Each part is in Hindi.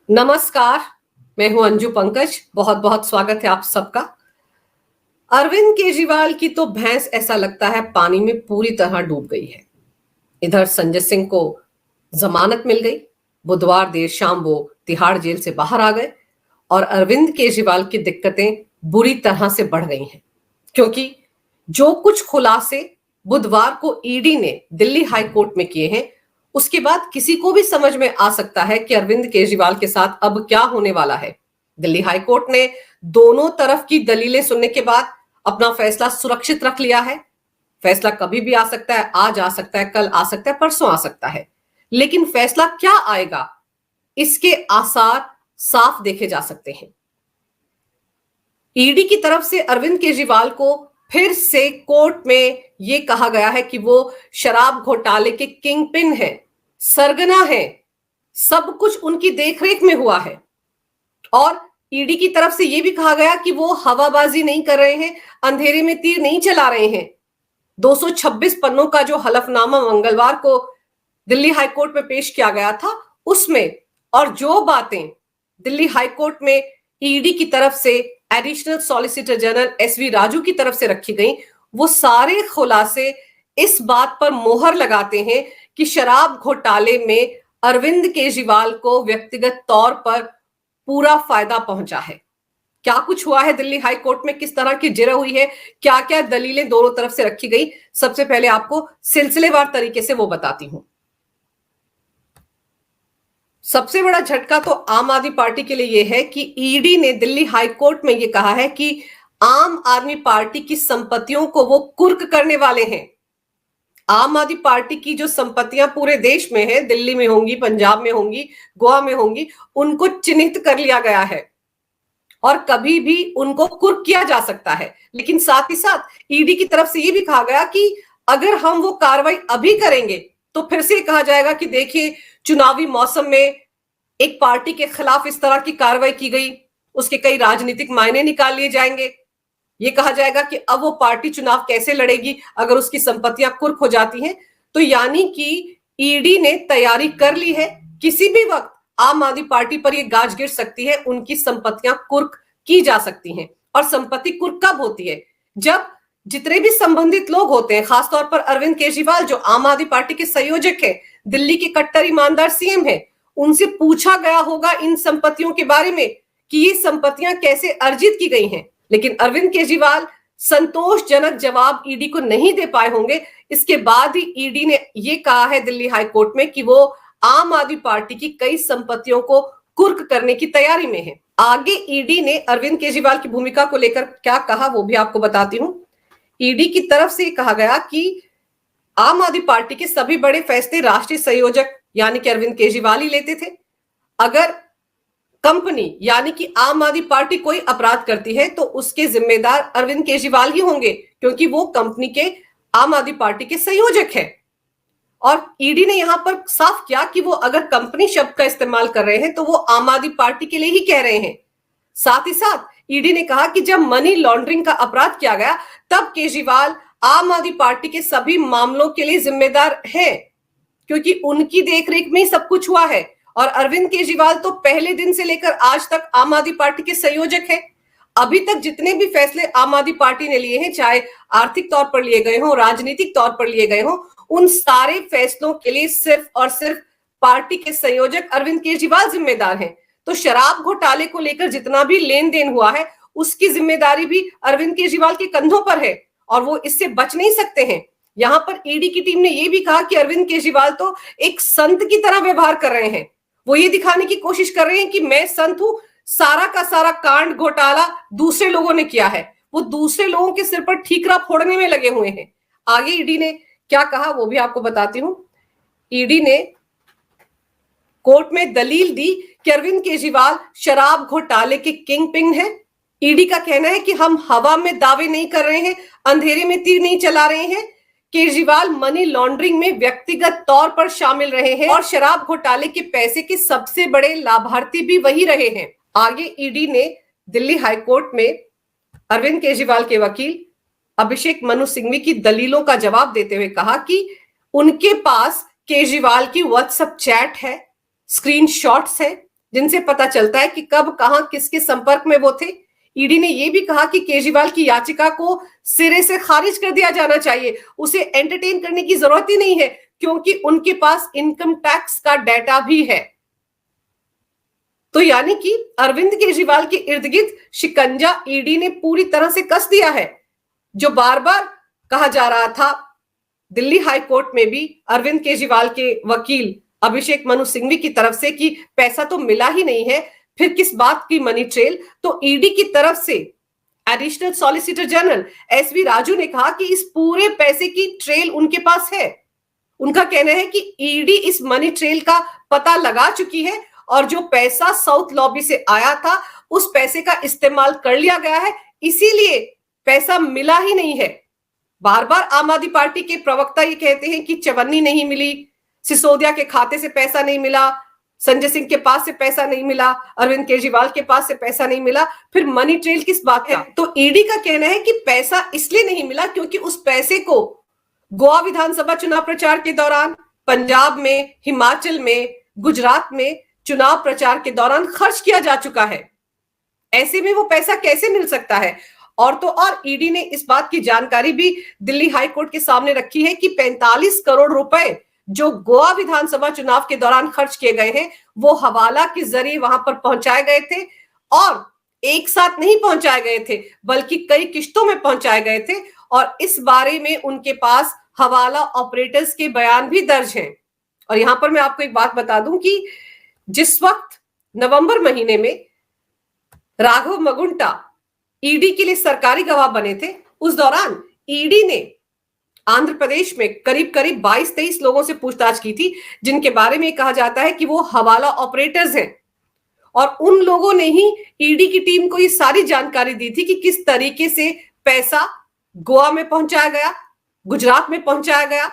नमस्कार, मैं हूं अंजू पंकज। बहुत बहुत स्वागत है आप सबका। अरविंद केजरीवाल की तो भैंस ऐसा लगता है पानी में पूरी तरह डूब गई है। इधर संजय सिंह को जमानत मिल गई, बुधवार देर शाम वो तिहाड़ जेल से बाहर आ गए और अरविंद केजरीवाल की दिक्कतें बुरी तरह से बढ़ गई हैं, क्योंकि जो कुछ खुलासे बुधवार को ईडी ने दिल्ली हाई कोर्ट में किए हैं, उसके बाद किसी को भी समझ में आ सकता है कि अरविंद केजरीवाल के साथ अब क्या होने वाला है। दिल्ली हाई कोर्ट ने दोनों तरफ की दलीलें सुनने के बाद अपना फैसला सुरक्षित रख लिया है। फैसला कभी भी आ सकता है, आज आ सकता है, कल आ सकता है, परसों आ सकता है, लेकिन फैसला क्या आएगा इसके आसार साफ देखे जा सकते हैं। ईडी की तरफ से अरविंद केजरीवाल को फिर से कोर्ट में यह कहा गया है कि वो शराब घोटाले के किंग पिन है, सरगना है, सब कुछ उनकी देखरेख में हुआ है। और ईडी की तरफ से यह भी कहा गया कि वो हवाबाजी नहीं कर रहे हैं, अंधेरे में तीर नहीं चला रहे हैं। 226 पन्नों का जो हलफनामा मंगलवार को दिल्ली हाईकोर्ट में पेश किया गया था, उसमें और जो बातें दिल्ली हाईकोर्ट में ईडी की तरफ से additional solicitor general SV Raju की तरफ से रखी गई, वो सारे खुलासे इस बात पर मोहर लगाते हैं कि शराब घोटाले में अरविंद केजरीवाल को व्यक्तिगत तौर पर पूरा फायदा पहुंचा है। क्या कुछ हुआ है दिल्ली हाई कोर्ट में, किस तरह की जिरह हुई है, क्या क्या दलीलें दोनों तरफ से रखी गई, सबसे पहले आपको सिलसिलेवार तरीके से वो बताती हूं। सबसे बड़ा झटका तो आम आदमी पार्टी के लिए यह है कि ईडी ने दिल्ली हाई कोर्ट में यह कहा है कि आम आदमी पार्टी की संपत्तियों को वो कुर्क करने वाले हैं। आम आदमी पार्टी की जो संपत्तियां पूरे देश में है, दिल्ली में होंगी, पंजाब में होंगी, गोवा में होंगी, उनको चिन्हित कर लिया गया है और कभी भी उनको कुर्क किया जा सकता है। लेकिन साथ ही साथ ईडी की तरफ से यह भी कहा गया कि अगर हम वो कार्रवाई अभी करेंगे तो फिर से कहा जाएगा कि देखिए, चुनावी मौसम में एक पार्टी के खिलाफ इस तरह की कार्रवाई की गई, उसके कई राजनीतिक मायने निकाल लिए जाएंगे। ये कहा जाएगा कि अब वो पार्टी चुनाव कैसे लड़ेगी अगर उसकी संपत्तियां कुर्क हो जाती हैं। तो यानी कि ईडी ने तैयारी कर ली है, किसी भी वक्त आम आदमी पार्टी पर यह गाज गिर सकती है, उनकी संपत्तियां कुर्क की जा सकती हैं। और संपत्ति कुर्क कब होती है? जब जितने भी संबंधित लोग होते हैं, खासतौर पर अरविंद केजरीवाल जो आम आदमी पार्टी के संयोजक है, दिल्ली के कट्टर ईमानदार सीएम है, उनसे पूछा गया होगा इन संपत्तियों के बारे में कि ये संपत्तियां कैसे अर्जित की गई हैं। लेकिन अरविंद केजरीवाल संतोषजनक जवाब ईडी को नहीं दे पाए होंगे। इसके बाद ही ईडी ने यह कहा है दिल्ली हाई कोर्ट में कि वो आम आदमी पार्टी की कई संपत्तियों को कुर्क करने की तैयारी में है। आगे ईडी ने अरविंद केजरीवाल की भूमिका को लेकर क्या कहा वो भी आपको बताती हूं। ईडी की तरफ से कहा गया कि आम आदमी पार्टी के सभी बड़े फैसले राष्ट्रीय संयोजक यानी कि अरविंद केजरीवाल ही लेते थे। अगर कंपनी यानी कि आम आदमी पार्टी कोई अपराध करती है तो उसके जिम्मेदार अरविंद केजरीवाल ही होंगे, क्योंकि वो कंपनी के आम आदमी पार्टी के संयोजक है। और ईडी ने यहां पर साफ किया कि वो अगर कंपनी शब्द का इस्तेमाल कर रहे हैं तो वो आम आदमी पार्टी के लिए ही कह रहे हैं। साथ ही साथ ईडी ने कहा कि जब मनी लॉन्ड्रिंग का अपराध किया गया तब केजरीवाल आम आदमी पार्टी के सभी मामलों के लिए जिम्मेदार हैं, क्योंकि उनकी देखरेख में ही सब कुछ हुआ है। और अरविंद केजरीवाल तो पहले दिन से लेकर आज तक आम आदमी पार्टी के संयोजक हैं। अभी तक जितने भी फैसले आम आदमी पार्टी ने लिए हैं, चाहे आर्थिक तौर पर लिए गए हों, राजनीतिक तौर पर लिए गए हों, उन सारे फैसलों के लिए सिर्फ और सिर्फ पार्टी के संयोजक अरविंद केजरीवाल जिम्मेदार हैं। तो शराब घोटाले को लेकर जितना भी लेन देन हुआ है उसकी जिम्मेदारी भी अरविंद केजरीवाल के कंधों पर है और वो इससे बच नहीं सकते हैं। यहां पर ईडी की टीम ने यह भी कहा कि अरविंद केजरीवाल तो एक संत की तरह व्यवहार कर रहे हैं। वो ये दिखाने की कोशिश कर रहे हैं कि मैं संत हूं, सारा का सारा कांड घोटाला दूसरे लोगों ने किया है। वो दूसरे लोगों के सिर पर ठीकरा फोड़ने में लगे हुए हैं। आगे ईडी ने क्या कहा वो भी आपको बताती हूं। ईडी ने कोर्ट में दलील दी कि अरविंद केजरीवाल शराब घोटाले के किंग पिन है। ईडी का कहना है कि हम हवा में दावे नहीं कर रहे हैं, अंधेरे में तीर नहीं चला रहे हैं। केजरीवाल मनी लॉन्ड्रिंग में व्यक्तिगत तौर पर शामिल रहे हैं और शराब घोटाले के पैसे के सबसे बड़े लाभार्थी भी वही रहे हैं। आगे ईडी ने दिल्ली हाईकोर्ट में अरविंद केजरीवाल के वकील अभिषेक मनु सिंघवी की दलीलों का जवाब देते हुए कहा कि उनके पास केजरीवाल की व्हाट्सएप चैट है, स्क्रीनशॉट्स है, जिनसे पता चलता है कि कब कहां किसके संपर्क में वो थे। ईडी ने यह भी कहा कि केजरीवाल की याचिका को सिरे से खारिज कर दिया जाना चाहिए, उसे एंटरटेन करने की जरूरत ही नहीं है क्योंकि उनके पास इनकम टैक्स का डेटा भी है। तो यानी कि अरविंद केजरीवाल के इर्द गिर्द शिकंजा ईडी ने पूरी तरह से कस दिया है। जो बार बार कहा जा रहा था दिल्ली हाई कोर्ट में भी अरविंद केजरीवाल के वकील अभिषेक मनु सिंघवी की तरफ से कि पैसा तो मिला ही नहीं है, फिर किस बात की मनी ट्रेल। तो ईडी की तरफ से additional solicitor general SV Raju ने कहा कि इस पूरे पैसे की ट्रेल उनके पास है। उनका कहना है कि ईडी इस मनी ट्रेल का पता लगा चुकी है और जो पैसा साउथ लॉबी से आया था उस पैसे का इस्तेमाल कर लिया गया है, इसीलिए पैसा मिला ही नहीं है। बार बार आम आदमी पार्टी के प्रवक्ता ये कहते हैं कि चवन्नी नहीं मिली, सिसोदिया के खाते से पैसा नहीं मिला, संजय सिंह के पास से पैसा नहीं मिला, अरविंद केजरीवाल के पास से पैसा नहीं मिला, फिर मनी ट्रेल किस बात का? तो ईडी का कहना है कि पैसा इसलिए नहीं मिला क्योंकि उस पैसे को गोवा विधानसभा चुनाव प्रचार के दौरान, पंजाब में, हिमाचल में, गुजरात में चुनाव प्रचार के दौरान खर्च किया जा चुका है। ऐसे में वो पैसा कैसे मिल सकता है? और तो और ईडी ने इस बात की जानकारी भी दिल्ली हाई कोर्ट के सामने रखी है कि 45 करोड़ रुपए जो गोवा विधानसभा चुनाव के दौरान खर्च किए गए हैं वो हवाला के जरिए वहां पर पहुंचाए गए थे और एक साथ नहीं पहुंचाए गए थे बल्कि कई किश्तों में पहुंचाए गए थे। और इस बारे में उनके पास हवाला ऑपरेटर्स के बयान भी दर्ज हैं। और यहां पर मैं आपको एक बात बता दूं कि जिस वक्त नवंबर महीने में राघव मगुंटा ईडी के लिए सरकारी गवाह बने थे, उस दौरान ईडी ने आंध्र प्रदेश में करीब करीब 22-23 लोगों से पूछताछ की थी जिनके बारे में कहा जाता है कि वो हवाला ऑपरेटर्स हैं। और उन लोगों ने ही ईडी की टीम को ये सारी जानकारी दी थी कि किस तरीके से पैसा गोवा में पहुंचाया गया, गुजरात में पहुंचाया गया,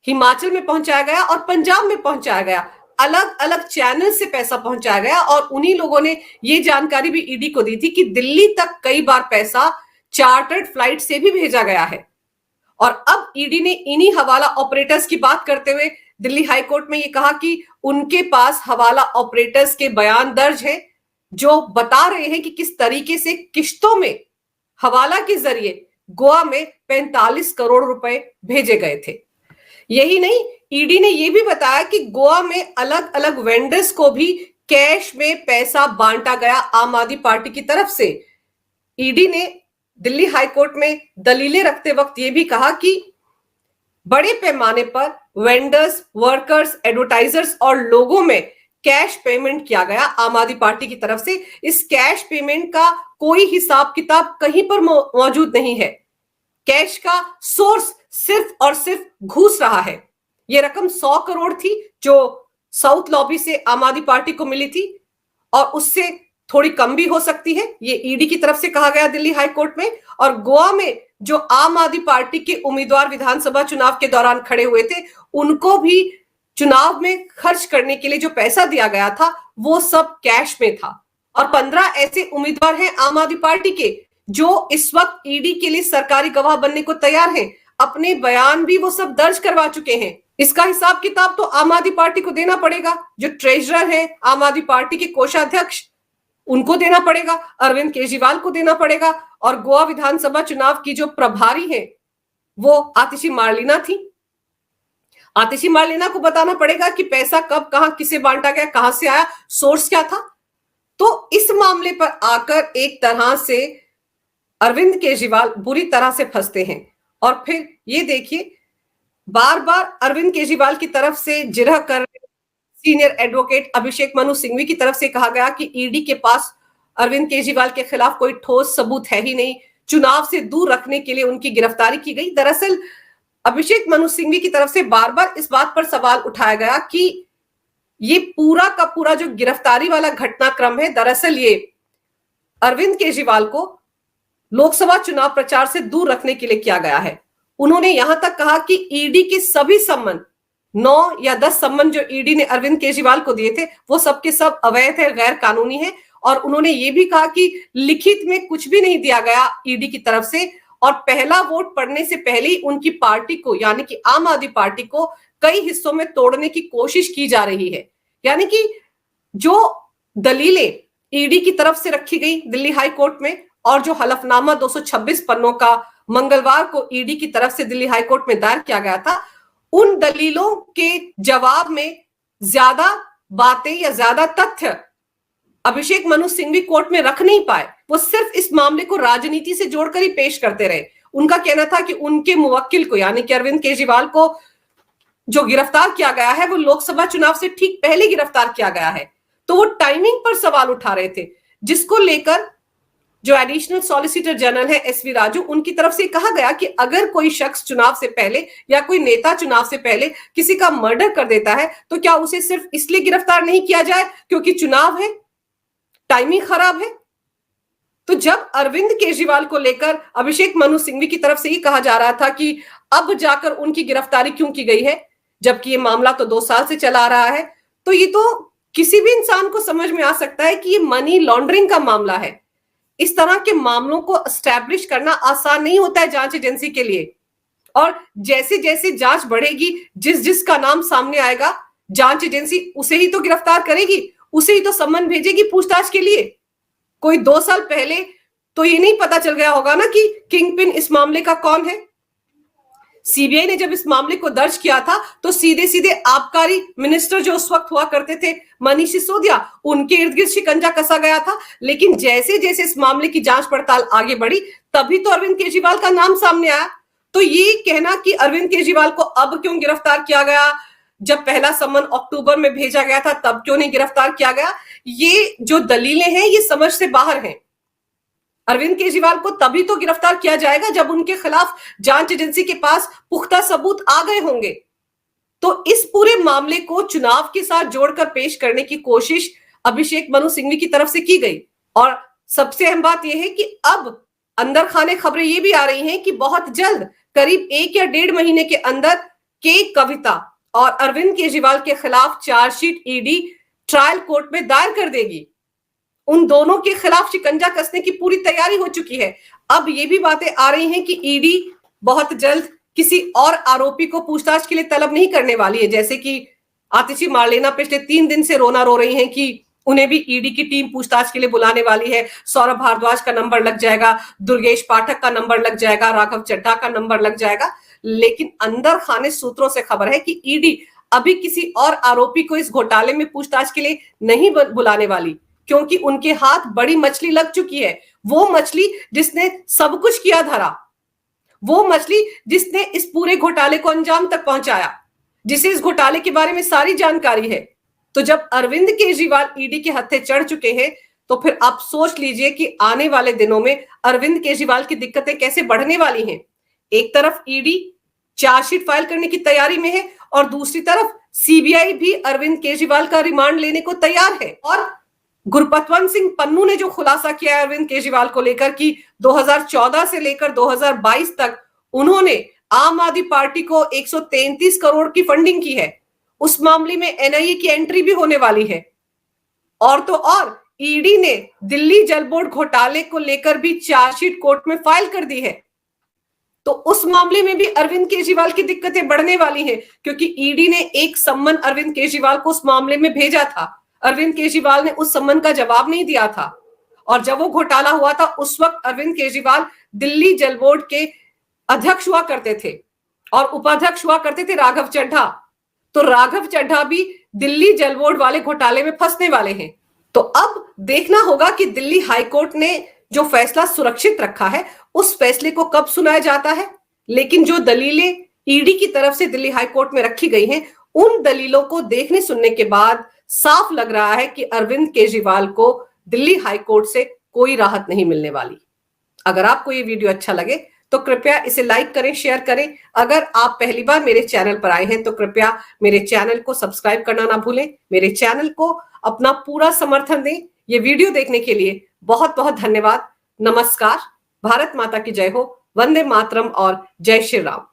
हिमाचल में पहुंचाया गया और पंजाब में पहुंचाया गया। अलग अलग चैनल से पैसा पहुंचाया गया और उन्हीं लोगों ने ये जानकारी भी ईडी को दी थी कि दिल्ली तक कई बार पैसा चार्टर्ड फ्लाइट से भी भेजा गया है। और अब ईडी ने इन्हीं हवाला ऑपरेटर्स की बात करते हुए दिल्ली हाई कोर्ट में ये कहा कि उनके पास हवाला ऑपरेटर्स के बयान दर्ज हैं जो बता रहे हैं कि किस तरीके से किश्तों में हवाला के जरिए गोवा में 45 करोड़ रुपए भेजे गए थे। यही नहीं, ईडी ने यह भी बताया कि गोवा में अलग अलग वेंडर्स को भी कैश में पैसा बांटा गया आम आदमी पार्टी की तरफ से। ईडी ने दिल्ली हाई कोर्ट में दलीलें रखते वक्त यह भी कहा कि बड़े पैमाने पर वेंडर्स, वर्कर्स, एडवर्टाइजर्स और लोगों में कैश पेमेंट किया गया आम आदमी पार्टी की तरफ से। इस कैश पेमेंट का कोई हिसाब किताब कहीं पर मौजूद नहीं है। कैश का सोर्स सिर्फ और सिर्फ घूस रहा है। यह रकम 100 करोड़ थी जो साउथ लॉबी से आम आदमी पार्टी को मिली थी और उससे थोड़ी कम भी हो सकती है, ये ईडी की तरफ से कहा गया दिल्ली हाई कोर्ट में। और गोवा में जो आम आदमी पार्टी के उम्मीदवार विधानसभा चुनाव के दौरान खड़े हुए थे उनको भी चुनाव में खर्च करने के लिए जो पैसा दिया गया था वो सब कैश में था। और 15 ऐसे उम्मीदवार हैं आम आदमी पार्टी के जो इस वक्त ईडी के लिए सरकारी गवाह बनने को तैयार हैं। अपने बयान भी वो सब दर्ज करवा चुके हैं। इसका हिसाब किताब तो आम आदमी पार्टी को देना पड़ेगा। जो ट्रेजरर है आम आदमी पार्टी के कोषाध्यक्ष उनको देना पड़ेगा, अरविंद केजरीवाल को देना पड़ेगा और गोवा विधानसभा चुनाव की जो प्रभारी है वो आतिशी मार्लिना थी। आतिशी मार्लिना को बताना पड़ेगा कि पैसा कब कहां किसे बांटा गया, कहां से आया, सोर्स क्या था। तो इस मामले पर आकर एक तरह से अरविंद केजरीवाल बुरी तरह से फंसते हैं। और फिर ये देखिए बार बार अरविंद केजरीवाल की तरफ से जिरह कर सीनियर एडवोकेट अभिषेक मनु सिंघवी की तरफ से कहा गया कि ईडी के पास अरविंद केजरीवाल के खिलाफ कोई ठोस सबूत है ही नहीं, चुनाव से दूर रखने के लिए उनकी गिरफ्तारी की गई। दरअसल अभिषेक मनु सिंघवी की तरफ से बार बार इस बात पर सवाल उठाया गया कि ये पूरा का पूरा जो गिरफ्तारी वाला घटनाक्रम है दरअसल ये अरविंद केजरीवाल को लोकसभा चुनाव प्रचार से दूर रखने के लिए किया गया है। उन्होंने यहां तक कहा कि ईडी के सभी सम्मन 9 या 10 सम्मन जो ईडी ने अरविंद केजरीवाल को दिए थे वो सबके सब अवैध है, गैर कानूनी है। और उन्होंने ये भी कहा कि लिखित में कुछ भी नहीं दिया गया ईडी की तरफ से और पहला वोट पड़ने से पहले ही उनकी पार्टी को यानी कि आम आदमी पार्टी को कई हिस्सों में तोड़ने की कोशिश की जा रही है। यानी कि जो दलीलें ईडी की तरफ से रखी गई दिल्ली हाई कोर्ट में, और जो हलफनामा 226 पन्नों का मंगलवार को ईडी की तरफ से दिल्ली हाई कोर्ट में दायर किया गया था, उन दलीलों के जवाब में ज्यादा बातें या ज्यादा तथ्य अभिषेक मनु सिंघवी कोर्ट में रख नहीं पाए। वो सिर्फ इस मामले को राजनीति से जोड़कर ही पेश करते रहे। उनका कहना था कि उनके मुवक्किल को यानी कि अरविंद केजरीवाल को जो गिरफ्तार किया गया है वो लोकसभा चुनाव से ठीक पहले गिरफ्तार किया गया है, तो वो टाइमिंग पर सवाल उठा रहे थे, जिसको लेकर जो एडिशनल सॉलिसिटर जनरल है एसवी राजू, उनकी तरफ से कहा गया कि अगर कोई शख्स चुनाव से पहले या कोई नेता चुनाव से पहले किसी का मर्डर कर देता है तो क्या उसे सिर्फ इसलिए गिरफ्तार नहीं किया जाए क्योंकि चुनाव है, टाइमिंग खराब है। तो जब अरविंद केजरीवाल को लेकर अभिषेक मनु सिंघवी की तरफ से ही कहा जा रहा था कि अब जाकर उनकी गिरफ्तारी क्यों की गई है, जबकि ये मामला तो 2 साल से चला आ रहा है, तो ये तो किसी भी इंसान को समझ में आ सकता है कि ये मनी लॉन्ड्रिंग का मामला है। इस तरह के मामलों को एस्टैब्लिश करना आसान नहीं होता है जांच एजेंसी के लिए, और जैसे जैसे जांच बढ़ेगी, जिस जिसका नाम सामने आएगा, जांच एजेंसी उसे ही तो गिरफ्तार करेगी, उसे ही तो सम्मन भेजेगी पूछताछ के लिए। कोई 2 साल पहले तो ये नहीं पता चल गया होगा ना कि किंगपिन इस मामले का कौन है। सीबीआई ने जब इस मामले को दर्ज किया था तो सीधे सीधे आबकारी मिनिस्टर जो उस वक्त हुआ करते थे मनीष सिसोदिया, उनके इर्द गिर्द शिकंजा कसा गया था। लेकिन जैसे जैसे इस मामले की जांच पड़ताल आगे बढ़ी, तभी तो अरविंद केजरीवाल का नाम सामने आया। तो ये कहना कि अरविंद केजरीवाल को अब क्यों गिरफ्तार किया गया, जब पहला सम्मन अक्टूबर में भेजा गया था तब क्यों नहीं गिरफ्तार किया गया, ये जो दलीलें हैं ये समझ से बाहर हैं। अरविंद केजरीवाल को तभी तो गिरफ्तार किया जाएगा जब उनके खिलाफ जांच एजेंसी के पास पुख्ता सबूत आ गए होंगे। तो इस पूरे मामले को चुनाव के साथ जोड़कर पेश करने की कोशिश अभिषेक मनु सिंघवी की तरफ से की गई। और सबसे अहम बात यह है कि अब अंदर खाने खबरें ये भी आ रही हैं कि बहुत जल्द, करीब 1 या 1.5 महीने के अंदर, के कविता और अरविंद केजरीवाल के खिलाफ चार्जशीट ईडी ट्रायल कोर्ट में दायर कर देगी। उन दोनों के खिलाफ शिकंजा कसने की पूरी तैयारी हो चुकी है। अब ये भी बातें आ रही हैं कि ईडी बहुत जल्द किसी और आरोपी को पूछताछ के लिए तलब नहीं करने वाली है, जैसे कि आतिशी मार्लेना पिछले 3 दिन से रोना रो रही हैं कि उन्हें भी ईडी की टीम पूछताछ के लिए बुलाने वाली है। सौरभ भारद्वाज का नंबर लग जाएगा, दुर्गेश पाठक का नंबर लग जाएगा, राघव चड्ढा का नंबर लग जाएगा। लेकिन अंदर खाने सूत्रों से खबर है कि ईडी अभी किसी और आरोपी को इस घोटाले में पूछताछ के लिए नहीं बुलाने वाली, क्योंकि उनके हाथ बड़ी मछली लग चुकी है। वो मछली जिसने सब कुछ किया धरा, वो मछली जिसने इस पूरे घोटाले को अंजाम तक पहुंचाया, जिसे इस घोटाले के बारे में सारी जानकारी है। तो जब अरविंद केजरीवाल ईडी के हत्थे चढ़ चुके हैं, तो फिर आप सोच लीजिए कि आने वाले दिनों में अरविंद केजरीवाल की दिक्कतें कैसे बढ़ने वाली हैं। एक तरफ ईडी चार्जशीट फाइल करने की तैयारी में है और दूसरी तरफ सीबीआई भी अरविंद केजरीवाल का रिमांड लेने को तैयार है। और गुरपतवंत सिंह पन्नू ने जो खुलासा किया है अरविंद केजरीवाल को लेकर कि 2014 से लेकर 2022 तक उन्होंने आम आदमी पार्टी को 133 करोड़ की फंडिंग की है, उस मामले में एनआईए की एंट्री भी होने वाली है। और तो और ईडी ने दिल्ली जल बोर्ड घोटाले को लेकर भी चार्जशीट कोर्ट में फाइल कर दी है। तो उस मामले में भी अरविंद केजरीवाल की दिक्कतें बढ़ने वाली हैं, क्योंकि ईडी ने एक सम्मन अरविंद केजरीवाल को उस मामले में भेजा था। अरविंद केजरीवाल ने उस सम्मन का जवाब नहीं दिया था, और जब वो घोटाला हुआ था उस वक्त अरविंद केजरीवाल दिल्ली जल बोर्ड के अध्यक्ष हुआ करते थे और उपाध्यक्ष हुआ करते थे राघव चड्ढा। तो राघव चड्ढा भी दिल्ली जल बोर्ड वाले घोटाले में फंसने वाले हैं। तो अब देखना होगा कि दिल्ली हाईकोर्ट ने जो फैसला सुरक्षित रखा है उस फैसले को कब सुनाया जाता है। लेकिन जो दलीलें ईडी की तरफ से दिल्ली हाईकोर्ट में रखी गई हैं, उन दलीलों को देखने सुनने के बाद साफ लग रहा है कि अरविंद केजरीवाल को दिल्ली हाईकोर्ट से कोई राहत नहीं मिलने वाली। अगर आपको ये वीडियो अच्छा लगे तो कृपया इसे लाइक करें, शेयर करें। अगर आप पहली बार मेरे चैनल पर आए हैं तो कृपया मेरे चैनल को सब्सक्राइब करना ना भूलें। मेरे चैनल को अपना पूरा समर्थन दें। ये वीडियो देखने के लिए बहुत बहुत धन्यवाद। नमस्कार। भारत माता की जय हो। वंदे मातरम और जय श्री राम।